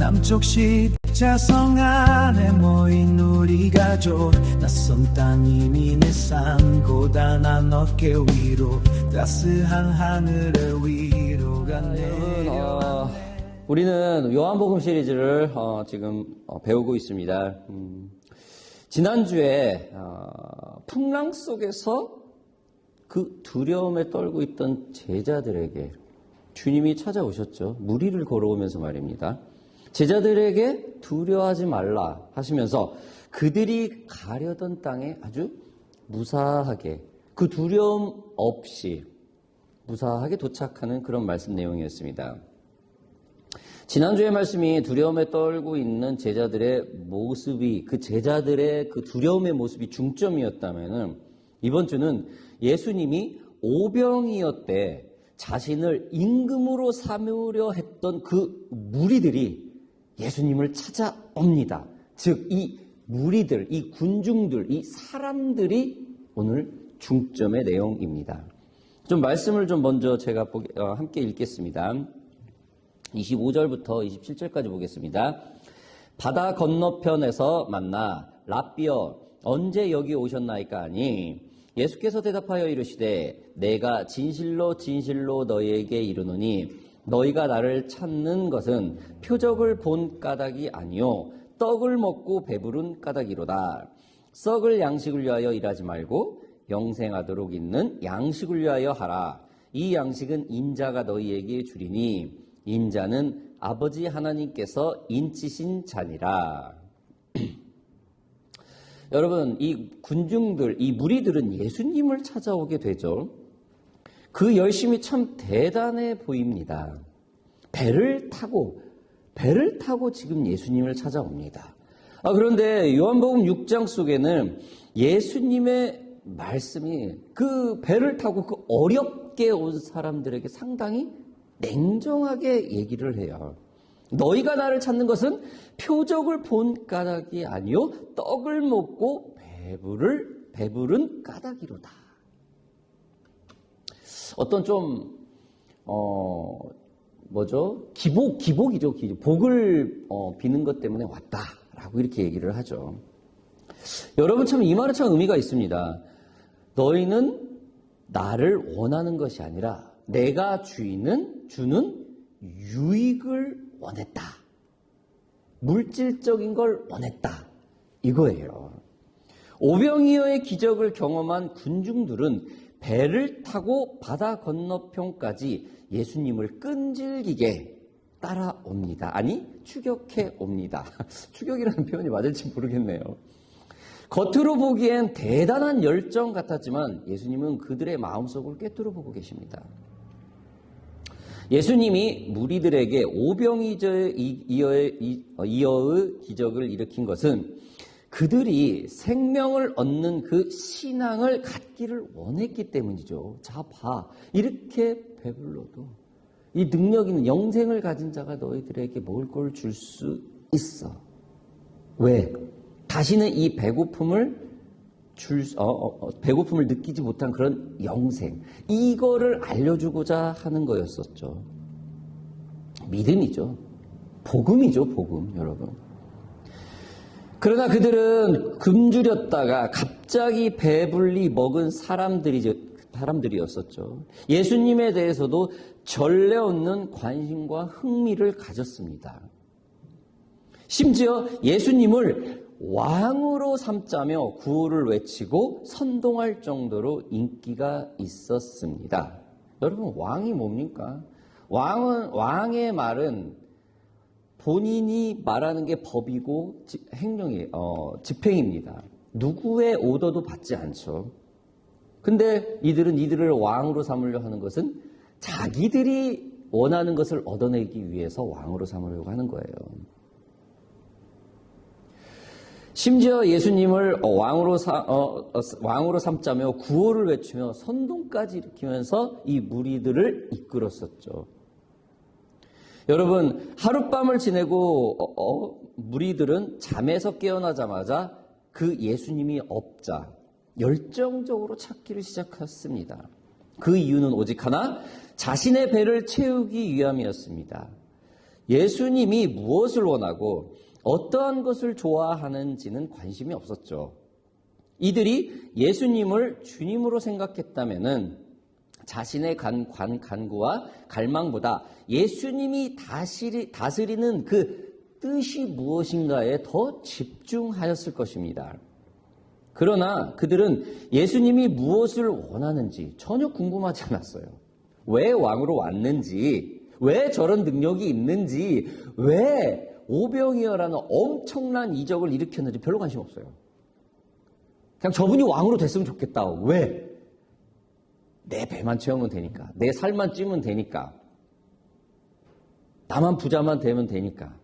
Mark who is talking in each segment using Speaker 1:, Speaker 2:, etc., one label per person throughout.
Speaker 1: 남쪽 십자성 안에 모인 우리 가족 낯선 땅 이미 내 삶 고단한 어깨 위로 따스한 하늘의 위로가 내려왔네.
Speaker 2: 우리는 요한복음 시리즈를 지금 배우고 있습니다. 지난주에 풍랑 속에서 그 두려움에 떨고 있던 제자들에게 주님이 찾아오셨죠. 무리를 걸어오면서 말입니다. 제자들에게 두려워하지 말라 하시면서 그들이 가려던 땅에 아주 무사하게, 그 두려움 없이 무사하게 도착하는 그런 말씀 내용이었습니다. 지난주의 말씀이 두려움에 떨고 있는 제자들의 모습이, 그 제자들의 그 두려움의 모습이 중점이었다면은, 이번 주는 예수님이 오병이어때 자신을 임금으로 삼으려 했던 그 무리들이 예수님을 찾아옵니다. 즉, 이 무리들, 이 군중들, 이 사람들이 오늘 중점의 내용입니다. 좀 말씀을 좀 먼저 제가 함께 읽겠습니다. 25절부터 27절까지 보겠습니다. 바다 건너편에서 만나 랍비여 언제 여기 오셨나이까 하니 예수께서 대답하여 이르시되 내가 진실로 진실로 너희에게 이르노니 너희가 나를 찾는 것은 표적을 본 까닭이 아니요 떡을 먹고 배부른 까닭이로다. 썩을 양식을 위하여 일하지 말고 영생하도록 있는 양식을 위하여 하라. 이 양식은 인자가 너희에게 주리니 인자는 아버지 하나님께서 인치신 자니라. 여러분, 이 군중들, 이 무리들은 예수님을 찾아오게 되죠. 그 열심이 참 대단해 보입니다. 배를 타고 지금 예수님을 찾아옵니다. 그런데 요한복음 6장 속에는 예수님의 말씀이 그 배를 타고 그 어렵게 온 사람들에게 상당히 냉정하게 얘기를 해요. 너희가 나를 찾는 것은 표적을 본 까닭이 아니요 떡을 먹고 배부른 까닭이로다. 어떤 좀 기복이죠. 복을 비는 것 때문에 왔다라고 이렇게 얘기를 하죠. 여러분, 참 이 말은 참 의미가 있습니다. 너희는 나를 원하는 것이 아니라 내가 주는 유익을 원했다. 물질적인 걸 원했다. 이거예요. 오병이어의 기적을 경험한 군중들은 배를 타고 바다 건너편까지 예수님을 끈질기게 따라옵니다. 아니, 추격해 옵니다. 추격이라는 표현이 맞을지 모르겠네요. 겉으로 보기엔 대단한 열정 같았지만 예수님은 그들의 마음속을 꿰뚫어 보고 계십니다. 예수님이 무리들에게 오병이어의 기적을 일으킨 것은 그들이 생명을 얻는 그 신앙을 갖기를 원했기 때문이죠. 자, 봐. 이렇게 배불러도 이 능력 있는 영생을 가진 자가 너희들에게 먹을 걸 줄 수 있어. 왜? 다시는 이 배고픔을 느끼지 못한 그런 영생, 이거를 알려주고자 하는 거였었죠. 믿음이죠. 복음이죠, 복음, 여러분. 그러나 그들은 굶주렸다가 갑자기 배불리 먹은 사람들이었었죠. 예수님에 대해서도 전례 없는 관심과 흥미를 가졌습니다. 심지어 예수님을 왕으로 삼자며 구호를 외치고 선동할 정도로 인기가 있었습니다. 여러분, 왕이 뭡니까? 왕의 말은 본인이 말하는 게 법이고 집행입니다. 누구의 오더도 받지 않죠. 근데 이들을 왕으로 삼으려 하는 것은 자기들이 원하는 것을 얻어내기 위해서 왕으로 삼으려고 하는 거예요. 심지어 예수님을 왕으로 삼자며 구호를 외치며 선동까지 일으키면서 이 무리들을 이끌었었죠. 여러분, 하룻밤을 지내고 무리들은 잠에서 깨어나자마자 그 예수님이 없자 열정적으로 찾기를 시작했습니다. 그 이유는 오직 하나, 자신의 배를 채우기 위함이었습니다. 예수님이 무엇을 원하고 어떠한 것을 좋아하는지는 관심이 없었죠. 이들이 예수님을 주님으로 생각했다면은 자신의 간구와 갈망보다 예수님이 다스리는 그 뜻이 무엇인가에 더 집중하였을 것입니다. 그러나 그들은 예수님이 무엇을 원하는지 전혀 궁금하지 않았어요. 왜 왕으로 왔는지, 왜 저런 능력이 있는지, 왜 오병이어라는 엄청난 이적을 일으켰는지 별로 관심 없어요. 그냥 저분이 왕으로 됐으면 좋겠다. 왜? 내 배만 채우면 되니까. 내 살만 찌면 되니까. 나만 부자만 되면 되니까.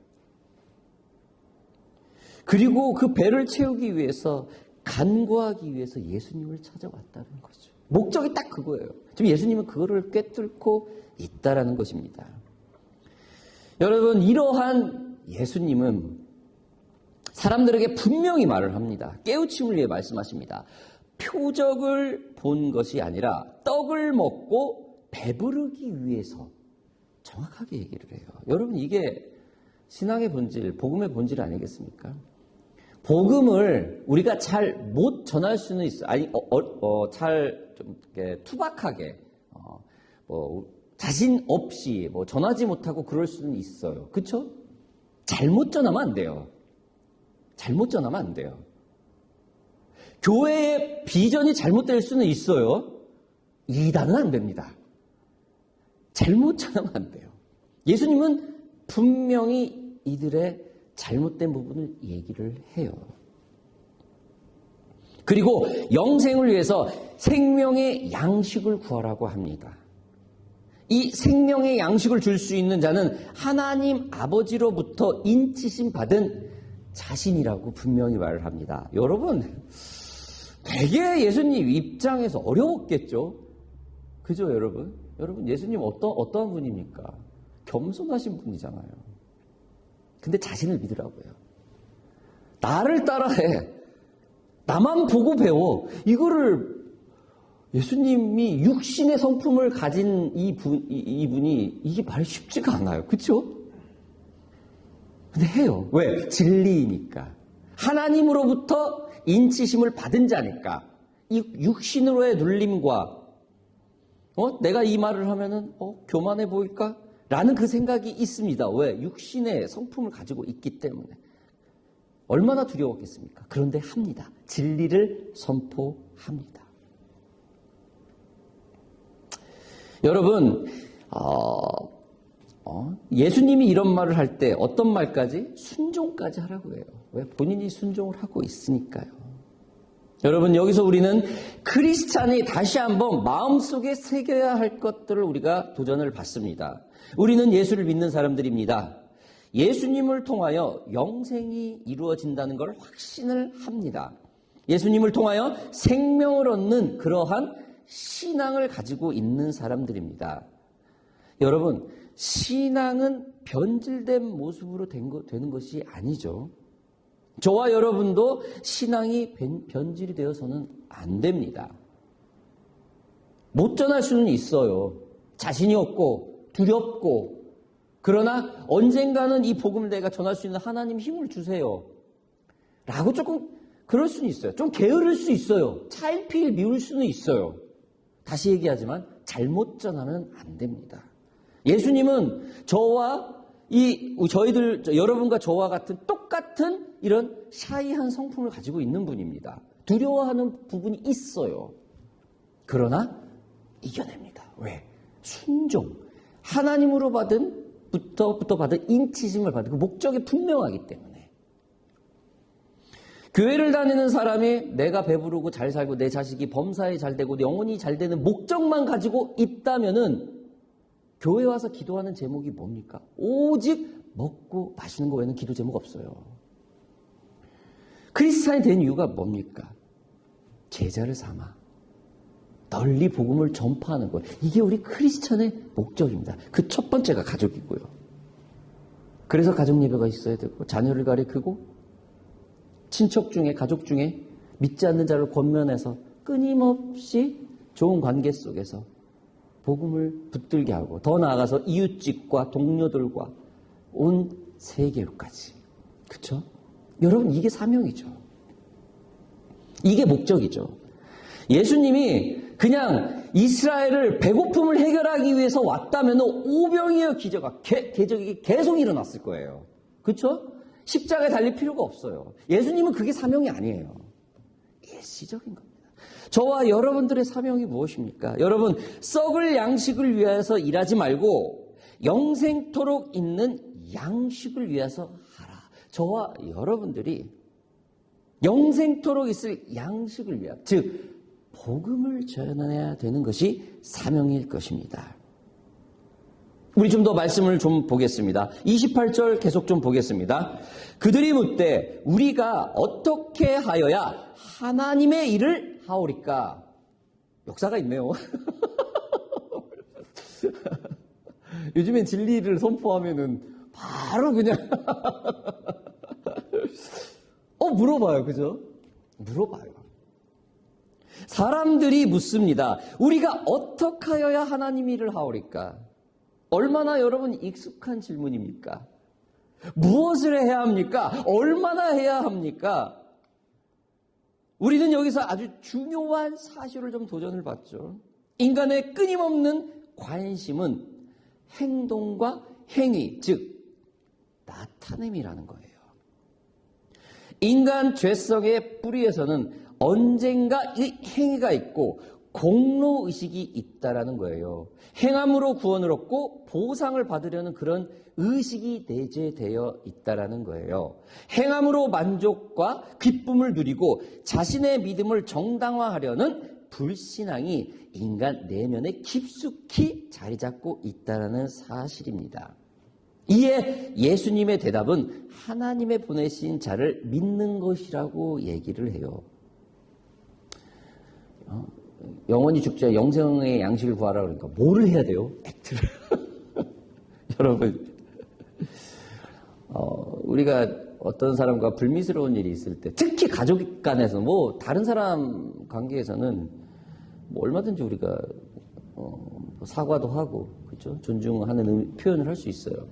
Speaker 2: 그리고 그 배를 채우기 위해서, 간구하기 위해서 예수님을 찾아왔다는 거죠. 목적이 딱 그거예요. 지금 예수님은 그거를 꿰뚫고 있다라는 것입니다. 여러분, 이러한 예수님은 사람들에게 분명히 말을 합니다. 깨우침을 위해 말씀하십니다. 표적을 본 것이 아니라 떡을 먹고 배부르기 위해서, 정확하게 얘기를 해요. 여러분, 이게 신앙의 본질, 복음의 본질 아니겠습니까? 복음을 우리가 잘 못 전할 수는 있어요. 아니, 잘 좀 투박하게, 자신 없이 전하지 못하고 그럴 수는 있어요. 그쵸? 잘못 전하면 안 돼요. 잘못 전하면 안 돼요. 교회의 비전이 잘못될 수는 있어요. 이단은 안 됩니다. 잘못 전하면 안 돼요. 예수님은 분명히 이들의 잘못된 부분을 얘기를 해요. 그리고 영생을 위해서 생명의 양식을 구하라고 합니다. 이 생명의 양식을 줄 수 있는 자는 하나님 아버지로부터 인치심 받은 자신이라고 분명히 말을 합니다. 여러분, 되게 예수님 입장에서 어려웠겠죠? 그죠, 여러분? 여러분, 예수님 어떠한 분입니까? 겸손하신 분이잖아요. 근데 자신을 믿으라고요. 나를 따라해. 나만 보고 배워. 이거를 예수님이 육신의 성품을 가진 이분이 이게 말이 쉽지가 않아요. 그렇죠? 근데 해요. 왜? 진리이니까. 하나님으로부터 인치심을 받은 자니까. 이 육신으로의 눌림과 내가 이 말을 하면은 교만해 보일까? 라는 그 생각이 있습니다. 왜? 육신의 성품을 가지고 있기 때문에. 얼마나 두려웠겠습니까? 그런데 합니다. 진리를 선포합니다. 여러분, 예수님이 이런 말을 할 때 어떤 말까지? 순종까지 하라고 해요. 왜? 본인이 순종을 하고 있으니까요. 여러분, 여기서 우리는 크리스찬이 다시 한번 마음속에 새겨야 할 것들을 우리가 도전을 받습니다. 우리는 예수를 믿는 사람들입니다. 예수님을 통하여 영생이 이루어진다는 걸 확신을 합니다. 예수님을 통하여 생명을 얻는 그러한 신앙을 가지고 있는 사람들입니다. 여러분, 신앙은 변질된 모습으로 되는 것이 아니죠. 저와 여러분도 신앙이 변질이 되어서는 안 됩니다. 못 전할 수는 있어요. 자신이 없고 두렵고. 그러나 언젠가는 이 복음을 내가 전할 수 있는 하나님 힘을 주세요. 라고 조금 그럴 수는 있어요. 좀 게으를 수 있어요. 차일피일 미울 수는 있어요. 다시 얘기하지만 잘못 전하면 안 됩니다. 예수님은 여러분과 저와 같은 똑같은 이런 샤이한 성품을 가지고 있는 분입니다. 두려워하는 부분이 있어요. 그러나 이겨냅니다. 왜? 순종. 하나님으로부터 받은 인치심을 받은 그 목적이 분명하기 때문에. 교회를 다니는 사람이 내가 배부르고 잘 살고 내 자식이 범사에 잘 되고 영혼이 잘 되는 목적만 가지고 있다면은 교회 와서 기도하는 제목이 뭡니까? 오직 먹고 마시는 거 외에는 기도 제목 없어요. 크리스찬이 된 이유가 뭡니까? 제자를 삼아 널리 복음을 전파하는 것. 이게 우리 크리스찬의 목적입니다. 그 첫 번째가 가족이고요. 그래서 가족 예배가 있어야 되고 자녀를 가리키고 친척 중에 가족 중에 믿지 않는 자를 권면해서 끊임없이 좋은 관계 속에서 복음을 붙들게 하고 더 나아가서 이웃집과 동료들과 온 세계로까지. 그쵸? 여러분, 이게 사명이죠. 이게 목적이죠. 예수님이 그냥 이스라엘을 배고픔을 해결하기 위해서 왔다면 오병이어 기적이 계속 일어났을 거예요. 그쵸? 십자가에 달릴 필요가 없어요. 예수님은 그게 사명이 아니에요. 일시적인 겁니다. 저와 여러분들의 사명이 무엇입니까? 여러분, 썩을 양식을 위해서 일하지 말고 영생토록 있는 양식을 위해서 하라. 저와 여러분들이 영생토록 있을 양식을 위하여, 즉 복음을 전해야 되는 것이 사명일 것입니다. 우리 좀 더 말씀을 좀 보겠습니다. 28절 계속 좀 보겠습니다. 그들이 묻되 우리가 어떻게 하여야 하나님의 일을 하오리까? 역사가 있네요. 요즘엔 진리를 선포하면은 바로 그냥 물어봐요. 그죠? 물어봐요. 사람들이 묻습니다. 우리가 어떻게 하여야 하나님 일을 하오리까? 얼마나 여러분 익숙한 질문입니까? 무엇을 해야 합니까? 얼마나 해야 합니까? 우리는 여기서 아주 중요한 사실을 좀 도전을 받죠. 인간의 끊임없는 관심은 행동과 행위, 즉 나타냄이라는 거예요. 인간 죄성의 뿌리에서는 언젠가 이 행위가 있고 공로의식이 있다라는 거예요. 행함으로 구원을 얻고 보상을 받으려는 그런 의식이 내재되어 있다라는 거예요. 행함으로 만족과 기쁨을 누리고 자신의 믿음을 정당화하려는 불신앙이 인간 내면에 깊숙이 자리 잡고 있다라는 사실입니다. 이에 예수님의 대답은 하나님의 보내신 자를 믿는 것이라고 얘기를 해요. 영원히 죽지 않아 영생의 양식을 구하라 그러니까 뭐를 해야 돼요? 액트를. 여러분, 우리가 어떤 사람과 불미스러운 일이 있을 때, 특히 가족 간에서 다른 사람 관계에서는 얼마든지 우리가 사과도 하고, 그렇죠? 존중하는 표현을 할 수 있어요.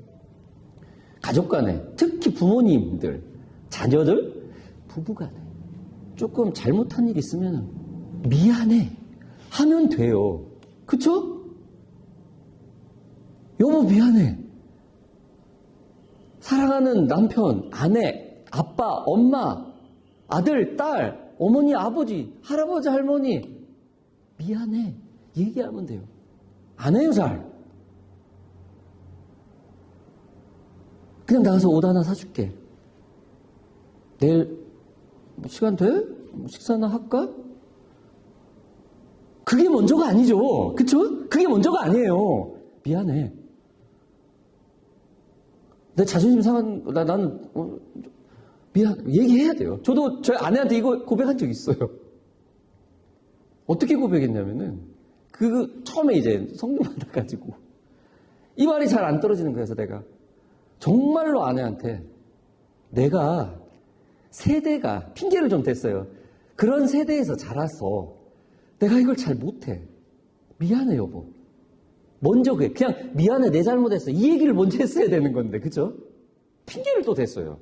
Speaker 2: 가족 간에, 특히 부모님들, 자녀들, 부부 간에 조금 잘못한 일 있으면 미안해 하면 돼요. 그쵸? 여보 미안해. 사랑하는 남편, 아내, 아빠, 엄마, 아들, 딸, 어머니, 아버지, 할아버지, 할머니 미안해 얘기하면 돼요. 안 해요 잘. 그냥 나가서 옷 하나 사줄게. 내일 시간 돼? 식사나 할까? 그게 먼저가 아니죠. 그쵸? 그게 먼저가 아니에요. 미안해. 내 자존심 상한, 나는, 얘기해야 돼요. 저도 저희 아내한테 이거 고백한 적 있어요. 어떻게 고백했냐면은, 처음에 이제 성령 받아가지고, 이 말이 잘 안 떨어지는 거예요. 그래서 내가. 정말로 아내한테, 내가 세대가, 핑계를 좀 댔어요. 그런 세대에서 자라서, 내가 이걸 잘 못해. 미안해, 여보. 먼저 그냥 미안해, 내 잘못했어. 이 얘기를 먼저 했어야 되는 건데, 그죠? 핑계를 또 댔어요.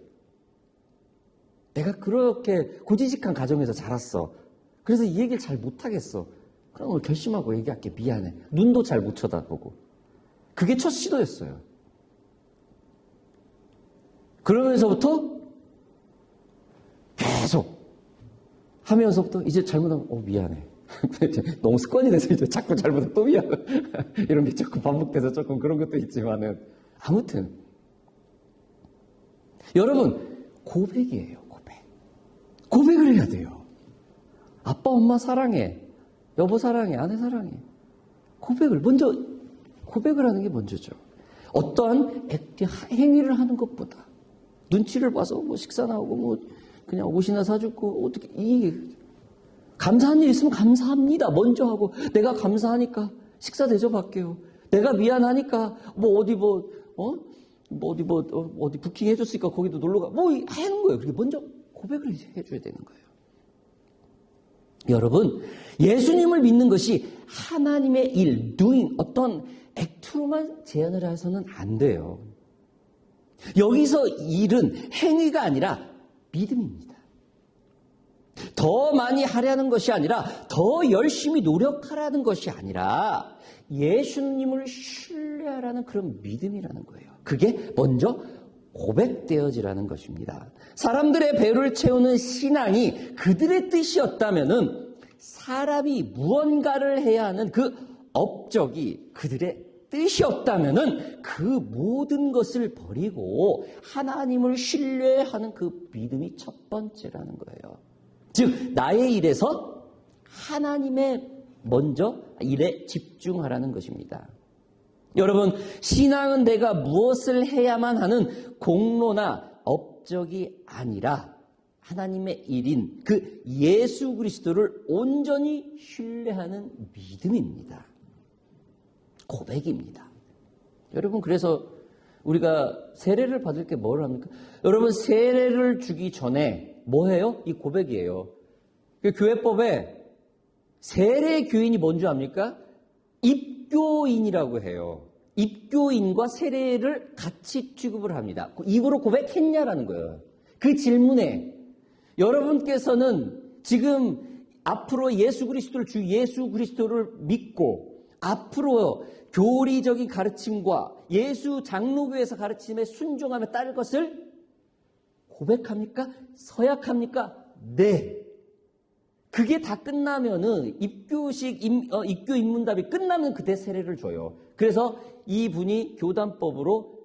Speaker 2: 내가 그렇게 고지식한 가정에서 자랐어. 그래서 이 얘기를 잘 못하겠어. 그럼 오늘 결심하고 얘기할게. 미안해. 눈도 잘 못 쳐다보고. 그게 첫 시도였어요. 그러면서부터 계속 하면서부터 이제 잘못하면 미안해. 너무 습관이 돼서 이제 자꾸 잘못하면 또 미안해. 이런 게 자꾸 반복돼서 조금 그런 것도 있지만은 아무튼 여러분 고백이에요. 고백을 해야 돼요. 아빠 엄마 사랑해. 여보 사랑해. 아내 사랑해. 고백을 하는 게 먼저죠. 어떠한 행위를 하는 것보다 눈치를 봐서 식사 나오고 그냥 옷이나 사주고 어떻게 감사한 일 있으면 감사합니다. 먼저 하고 내가 감사하니까 식사 대접할게요. 내가 미안하니까 어디 부킹 해줬으니까 거기도 놀러 가. 하는 거예요. 그렇게 먼저 고백을 해줘야 되는 거예요. 여러분, 예수님을 믿는 것이 하나님의 일, doing, 어떤 액트로만 제한을 해서는 안 돼요. 여기서 일은 행위가 아니라 믿음입니다. 더 많이 하려는 것이 아니라 더 열심히 노력하라는 것이 아니라 예수님을 신뢰하라는 그런 믿음이라는 거예요. 그게 먼저 고백되어지라는 것입니다. 사람들의 배를 채우는 신앙이 그들의 뜻이었다면은 사람이 무언가를 해야 하는 그 업적이 그들의 뜻이었다면은 그 모든 것을 버리고 하나님을 신뢰하는 그 믿음이 첫 번째라는 거예요. 즉 나의 일에서 하나님의 먼저 일에 집중하라는 것입니다. 여러분, 신앙은 내가 무엇을 해야만 하는 공로나 업적이 아니라 하나님의 일인 그 예수 그리스도를 온전히 신뢰하는 믿음입니다. 고백입니다. 여러분, 그래서 우리가 세례를 받을 게 뭘 합니까? 여러분, 세례를 주기 전에 뭐 해요? 이 고백이에요. 그 교회법에 세례 교인이 뭔지 압니까? 입교인이라고 해요. 입교인과 세례를 같이 취급을 합니다. 입으로 고백했냐라는 거예요. 그 질문에 여러분께서는 지금 앞으로 예수 그리스도를 주 예수 그리스도를 믿고 앞으로 교리적인 가르침과 예수 장로교에서 가르침에 순종하며 따를 것을 고백합니까? 서약합니까? 네. 그게 다 끝나면은 입교 입문답이 끝나면 그때 세례를 줘요. 그래서 이분이 교단법으로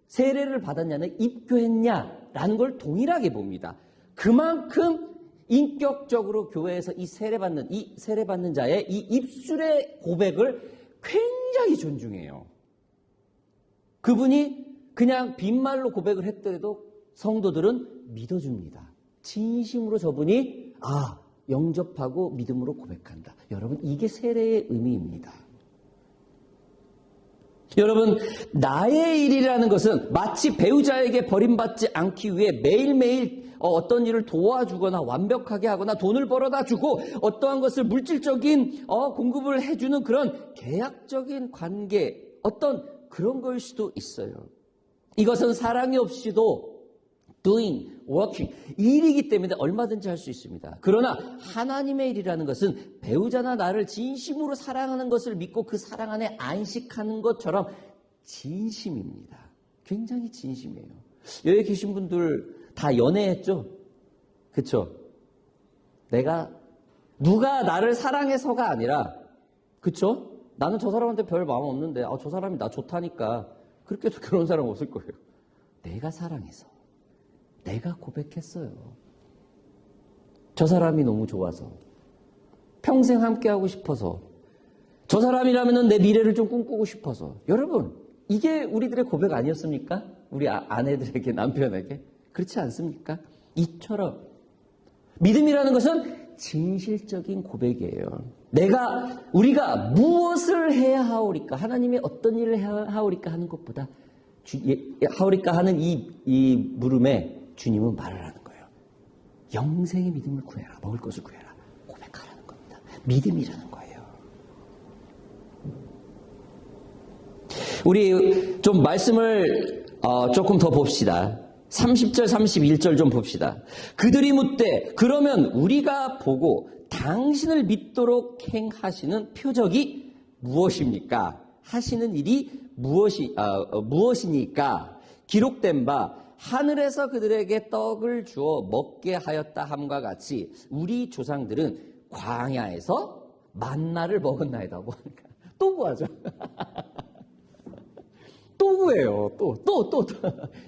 Speaker 2: 세례를 받았냐는 입교했냐라는 걸 동일하게 봅니다. 그만큼 인격적으로 교회에서 이 세례받는 자의 이 입술의 고백을 굉장히 존중해요. 그분이 그냥 빈말로 고백을 했더라도 성도들은 믿어줍니다. 진심으로 저분이 영접하고 믿음으로 고백한다. 여러분, 이게 세례의 의미입니다. 여러분, 나의 일이라는 것은 마치 배우자에게 버림받지 않기 위해 매일매일 어떤 일을 도와주거나 완벽하게 하거나 돈을 벌어다 주고 어떠한 것을 물질적인 공급을 해주는 그런 계약적인 관계, 어떤 그런 걸 수도 있어요. 이것은 사랑이 없이도 doing, working, 일이기 때문에 얼마든지 할 수 있습니다. 그러나 하나님의 일이라는 것은 배우자나 나를 진심으로 사랑하는 것을 믿고 그 사랑 안에 안식하는 것처럼 진심입니다. 굉장히 진심이에요. 여기 계신 분들 다 연애했죠? 그쵸? 누가 나를 사랑해서가 아니라, 그쵸? 나는 저 사람한테 별 마음 없는데, 저 사람이 나 좋다니까. 그렇게 해도 그런 사람 없을 거예요. 내가 사랑해서. 내가 고백했어요. 저 사람이 너무 좋아서. 평생 함께하고 싶어서. 저 사람이라면 내 미래를 좀 꿈꾸고 싶어서. 여러분, 이게 우리들의 고백 아니었습니까? 우리 아내들에게, 남편에게. 그렇지 않습니까? 이처럼 믿음이라는 것은 진실적인 고백이에요. 우리가 무엇을 해야 하오리까? 하나님의 어떤 일을 해야 하오리까 하는 것보다 하오리까 하는 이 물음에 주님은 말을 하는 거예요. 영생의 믿음을 구해라. 먹을 것을 구해라. 고백하라는 겁니다. 믿음이라는 거예요. 우리 좀 말씀을 조금 더 봅시다. 30절, 31절 좀 봅시다. 그들이 묻되 그러면 우리가 보고 당신을 믿도록 행하시는 표적이 무엇입니까? 하시는 일이 무엇이니까? 기록된 바 하늘에서 그들에게 떡을 주어 먹게 하였다 함과 같이 우리 조상들은 광야에서 만나를 먹었나이다. 뭐하니까 또 구하죠. 또 구해요. 또.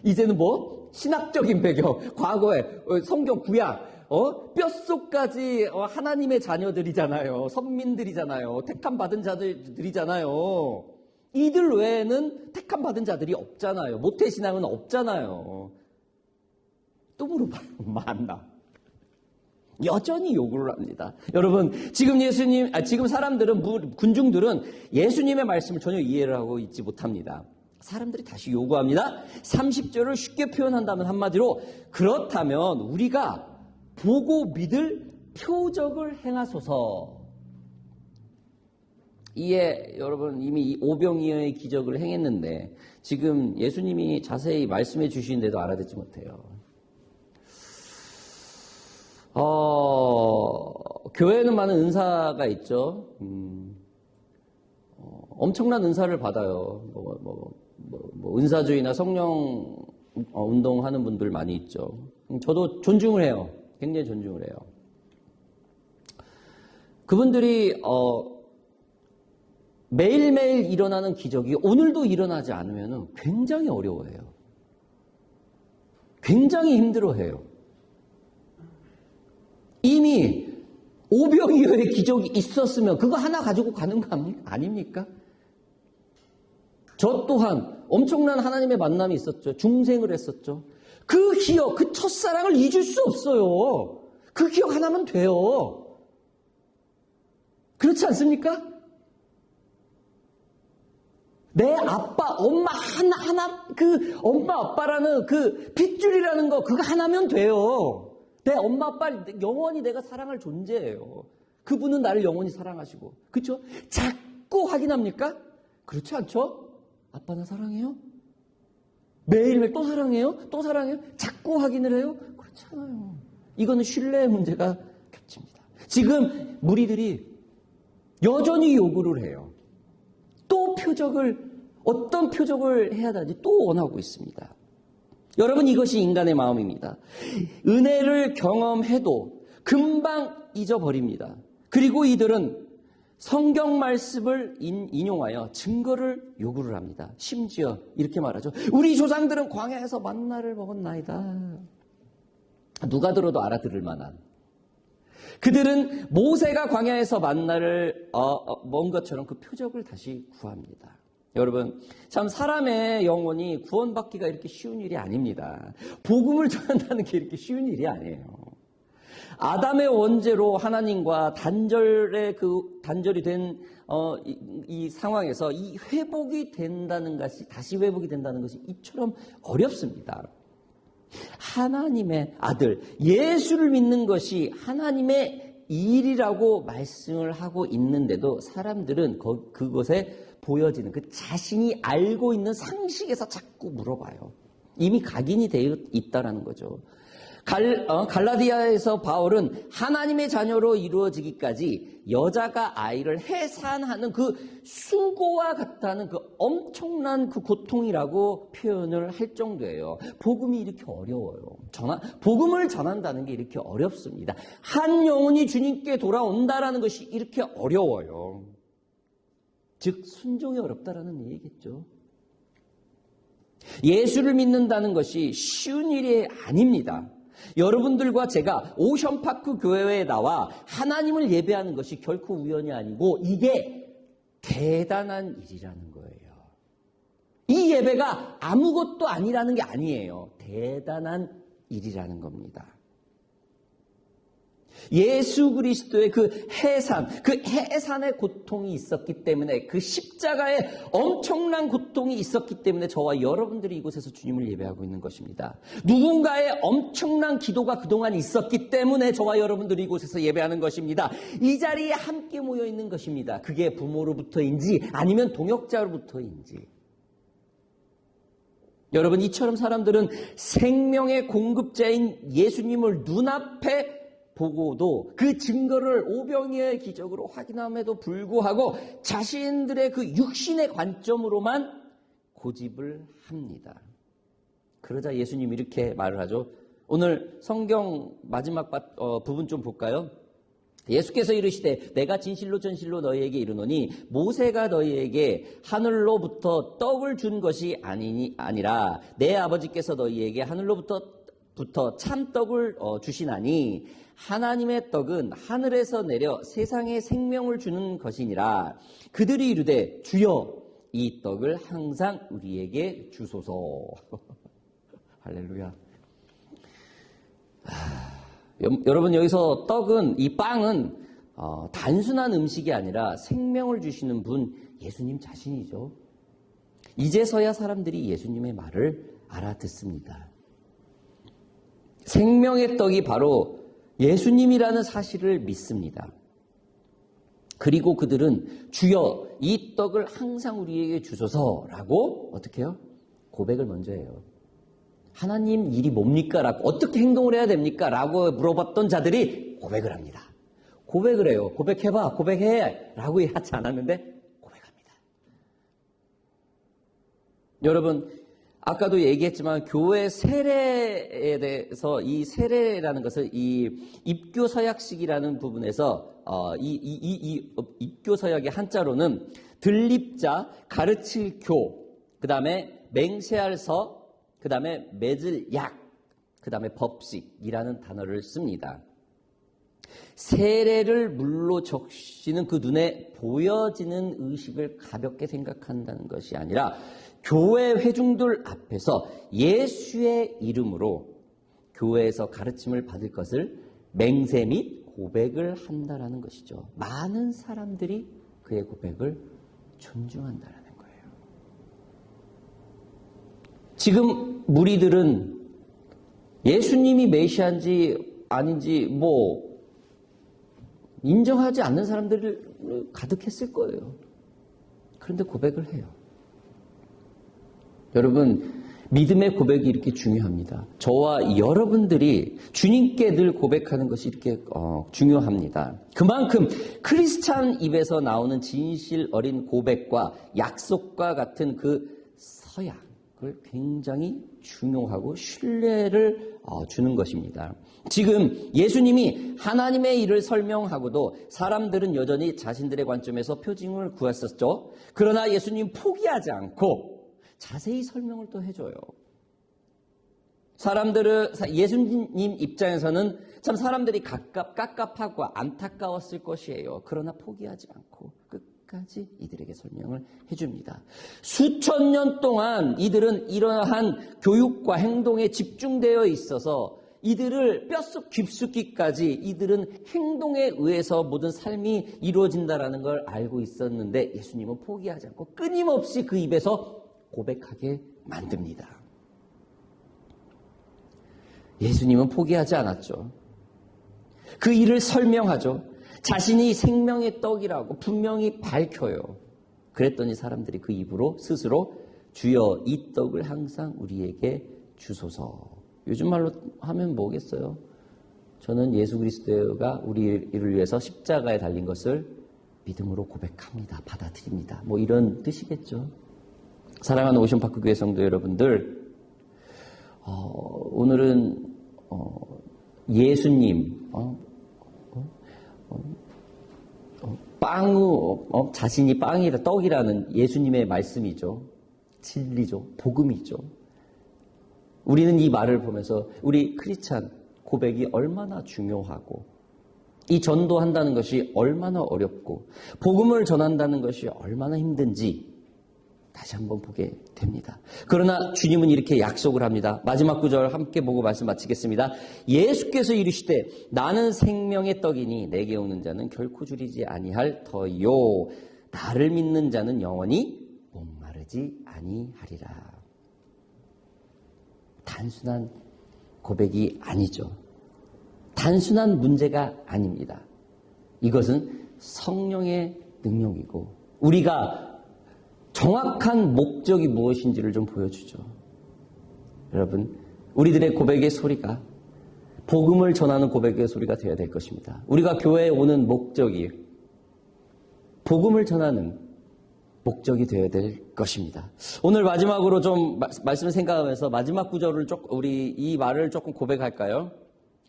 Speaker 2: 이제는 뭐 신학적인 배경, 과거에 성경 구약, 뼛속까지 하나님의 자녀들이잖아요. 선민들이잖아요. 택함 받은 자들이잖아요. 이들 외에는 택함 받은 자들이 없잖아요. 모태신앙은 없잖아요. 또 물어봐요. 만나. 여전히 요구를 합니다. 여러분, 지금 사람들은, 군중들은 예수님의 말씀을 전혀 이해를 하고 있지 못합니다. 사람들이 다시 요구합니다. 30절을 쉽게 표현한다면 한마디로, 그렇다면 우리가 보고 믿을 표적을 행하소서. 이에 여러분 이미 오병이어의 기적을 행했는데 지금 예수님이 자세히 말씀해 주시는데도 알아듣지 못해요. 교회는 많은 은사가 있죠. 엄청난 은사를 받아요. 은사주의나 성령 운동하는 분들 많이 있죠. 저도 존중을 해요. 굉장히 존중을 해요. 그분들이 매일매일 일어나는 기적이 오늘도 일어나지 않으면 굉장히 어려워해요. 굉장히 힘들어해요. 이미 오병이어의 기적이 있었으면 그거 하나 가지고 가는 거 아닙니까? 저 또한 엄청난 하나님의 만남이 있었죠. 중생을 했었죠. 그 기억, 그 첫사랑을 잊을 수 없어요. 그 기억 하나면 돼요. 그렇지 않습니까? 내 아빠, 엄마 하나, 그 엄마 아빠라는 그 핏줄이라는 거 그거 하나면 돼요. 내 엄마 아빠 영원히 내가 사랑할 존재예요. 그분은 나를 영원히 사랑하시고. 그렇죠? 자꾸 확인합니까? 그렇지 않죠? 아빠 나 사랑해요? 매일매일 또 사랑해요? 또 사랑해요? 자꾸 확인을 해요? 그렇지 않아요. 이거는 신뢰의 문제가 겹칩니다. 지금 무리들이 여전히 요구를 해요. 또 어떤 표적을 해야 되는지 또 원하고 있습니다. 여러분 이것이 인간의 마음입니다. 은혜를 경험해도 금방 잊어버립니다. 그리고 이들은 성경 말씀을 인용하여 증거를 요구를 합니다. 심지어 이렇게 말하죠. 우리 조상들은 광야에서 만나를 먹었나이다. 누가 들어도 알아들을 만한. 그들은 모세가 광야에서 만나를 먹은 것처럼 그 표적을 다시 구합니다. 여러분, 참 사람의 영혼이 구원받기가 이렇게 쉬운 일이 아닙니다. 복음을 전한다는 게 이렇게 쉬운 일이 아니에요. 아담의 원죄로 하나님과 단절이 된 이 상황에서 이 회복이 된다는 것이 다시 회복이 된다는 것이 이처럼 어렵습니다. 하나님의 아들 예수를 믿는 것이 하나님의 일이라고 말씀을 하고 있는데도 사람들은 그것에 보여지는 그 자신이 알고 있는 상식에서 자꾸 물어봐요. 이미 각인이 되어 있다라는 거죠. 갈라디아에서 바울은 하나님의 자녀로 이루어지기까지 여자가 아이를 해산하는 그 수고와 같다는 그 엄청난 그 고통이라고 표현을 할 정도예요. 복음이 이렇게 어려워요. 복음을 전한다는 게 이렇게 어렵습니다. 한 영혼이 주님께 돌아온다라는 것이 이렇게 어려워요. 즉 순종이 어렵다라는 얘기겠죠. 예수를 믿는다는 것이 쉬운 일이 아닙니다. 여러분들과 제가 오션파크 교회에 나와 하나님을 예배하는 것이 결코 우연이 아니고 이게 대단한 일이라는 거예요. 이 예배가 아무것도 아니라는 게 아니에요. 대단한 일이라는 겁니다. 예수 그리스도의 그 해산의 고통이 있었기 때문에 그 십자가의 엄청난 고통이 있었기 때문에 저와 여러분들이 이곳에서 주님을 예배하고 있는 것입니다. 누군가의 엄청난 기도가 그동안 있었기 때문에 저와 여러분들이 이곳에서 예배하는 것입니다. 이 자리에 함께 모여 있는 것입니다. 그게 부모로부터인지 아니면 동역자로부터인지. 여러분 이처럼 사람들은 생명의 공급자인 예수님을 눈앞에 보고도 그 증거를 오병이어의 기적으로 확인함에도 불구하고 자신들의 그 육신의 관점으로만 고집을 합니다. 그러자 예수님이 이렇게 말을 하죠. 오늘 성경 마지막 부분 좀 볼까요? 예수께서 이르시되 내가 진실로 너희에게 이르노니 모세가 너희에게 하늘로부터 떡을 준 것이 아니라 내 아버지께서 너희에게 하늘로부터 참떡을 주시나니 하나님의 떡은 하늘에서 내려 세상에 생명을 주는 것이니라. 그들이 이르되 주여 이 떡을 항상 우리에게 주소서. 할렐루야. 여러분 여기서 떡은 이 빵은 단순한 음식이 아니라 생명을 주시는 분 예수님 자신이죠. 이제서야 사람들이 예수님의 말을 알아듣습니다. 생명의 떡이 바로 예수님이라는 사실을 믿습니다. 그리고 그들은 주여 이 떡을 항상 우리에게 주소서라고 어떻게 해요? 고백을 먼저 해요. 하나님 일이 뭡니까? 라고 어떻게 행동을 해야 됩니까? 라고 물어봤던 자들이 고백을 합니다. 고백을 해요. 고백해봐. 고백해. 라고 하지 않았는데 고백합니다. 여러분 아까도 얘기했지만 교회 세례에 대해서 이 세례라는 것을 이 입교 서약식이라는 부분에서 이 입교 서약의 한자로는 들립자, 가르칠 교, 그 다음에 맹세할 서, 그 다음에 맺을 약, 그 다음에 법식이라는 단어를 씁니다. 세례를 물로 적시는 그 눈에 보여지는 의식을 가볍게 생각한다는 것이 아니라 교회 회중들 앞에서 예수의 이름으로 교회에서 가르침을 받을 것을 맹세 및 고백을 한다라는 것이죠. 많은 사람들이 그의 고백을 존중한다라는 거예요. 지금 무리들은 예수님이 메시아인지 아닌지 인정하지 않는 사람들을 가득했을 거예요. 그런데 고백을 해요. 여러분, 믿음의 고백이 이렇게 중요합니다. 저와 여러분들이 주님께 늘 고백하는 것이 이렇게 중요합니다. 그만큼 크리스찬 입에서 나오는 진실 어린 고백과 약속과 같은 그 서약을 굉장히 중요하고 신뢰를 주는 것입니다. 지금 예수님이 하나님의 일을 설명하고도 사람들은 여전히 자신들의 관점에서 표징을 구했었죠. 그러나 예수님 포기하지 않고 자세히 설명을 또 해줘요. 예수님 입장에서는 참 사람들이 깝깝하고 안타까웠을 것이에요. 그러나 포기하지 않고 끝까지 이들에게 설명을 해줍니다. 수천 년 동안 이들은 이러한 교육과 행동에 집중되어 있어서 이들을 뼛속 깊숙이까지 이들은 행동에 의해서 모든 삶이 이루어진다는 걸 알고 있었는데 예수님은 포기하지 않고 끊임없이 그 입에서 고백하게 만듭니다. 예수님은 포기하지 않았죠. 그 일을 설명하죠. 자신이 생명의 떡이라고 분명히 밝혀요. 그랬더니 사람들이 그 입으로 스스로 주여 이 떡을 항상 우리에게 주소서. 요즘 말로 하면 뭐겠어요? 저는 예수 그리스도가 우리를 위해서 십자가에 달린 것을 믿음으로 고백합니다. 받아들입니다. 이런 뜻이겠죠. 사랑하는 오션파크 교회 성도 여러분들, 오늘은 예수님 자신이 빵이라 떡이라는 예수님의 말씀이죠. 진리죠. 복음이죠. 우리는 이 말을 보면서 우리 크리스찬 고백이 얼마나 중요하고 이 전도한다는 것이 얼마나 어렵고 복음을 전한다는 것이 얼마나 힘든지 다시 한번 보게 됩니다. 그러나 주님은 이렇게 약속을 합니다. 마지막 구절 함께 보고 말씀 마치겠습니다. 예수께서 이르시되 나는 생명의 떡이니 내게 오는 자는 결코 줄이지 아니할 터요. 나를 믿는 자는 영원히 목마르지 아니하리라. 단순한 고백이 아니죠. 단순한 문제가 아닙니다. 이것은 성령의 능력이고 우리가 정확한 목적이 무엇인지를 좀 보여주죠. 여러분, 우리들의 고백의 소리가 복음을 전하는 고백의 소리가 되어야 될 것입니다. 우리가 교회에 오는 목적이 복음을 전하는 목적이 되어야 될 것입니다. 오늘 마지막으로 좀 말씀을 생각하면서 마지막 구절을 우리 이 말을 조금 고백할까요?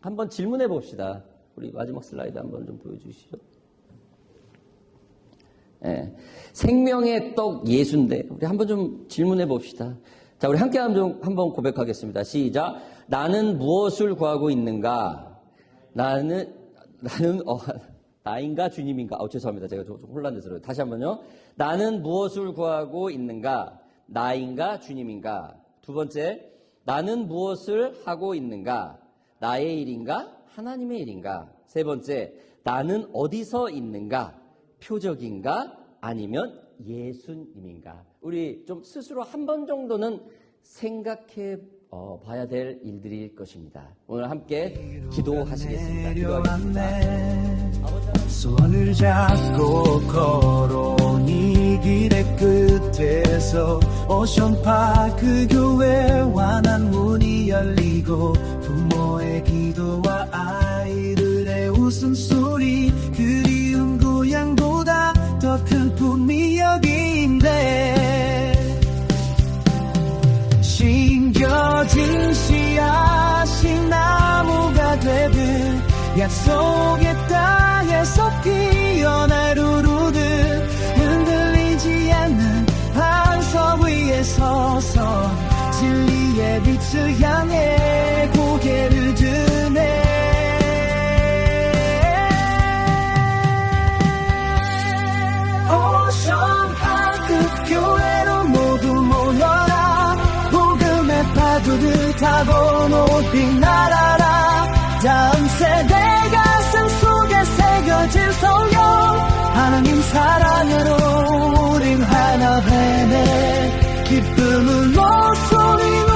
Speaker 2: 한번 질문해 봅시다. 우리 마지막 슬라이드 한번 좀 보여주시죠. 예. 생명의 떡 예수인데 우리 한번 좀 질문해 봅시다. 자, 우리 함께 한번 고백하겠습니다. 시작. 나는 무엇을 구하고 있는가? 나인가 주님인가? 죄송합니다. 제가 좀 혼란스러워요. 다시 한번요. 나는 무엇을 구하고 있는가? 나인가 주님인가? 두 번째, 나는 무엇을 하고 있는가? 나의 일인가? 하나님의 일인가? 세 번째, 나는 어디서 있는가? 표적인가? 아니면 예수님인가? 우리 좀 스스로 한 번 정도는 생각해 봐야 될 일들일 것입니다. 오늘 함께 기도하시겠습니다. 기도하겠습니다.
Speaker 1: 손을 잡고 걸어온 이 길의 끝에서 오션파크 교회와 난 문이 열리고 부모의 기도와 아이들의 웃음소리 그리운 고향보다 더 큰 품이 여기인데 심겨진 씨앗이 나무가 되듯 약속의 땅에서 피어날 우루듯 흔들리지 않는 반석 위에 서서 진리의 빛을 향해 고개를 드네 오션파크 교회로 모두 모여라 복음의 파도를 타고 높이 날아라 다음 세대 가슴 속에 새겨질 소용 하나님 사랑으로 우린 하나 되네 기쁨으로 소리로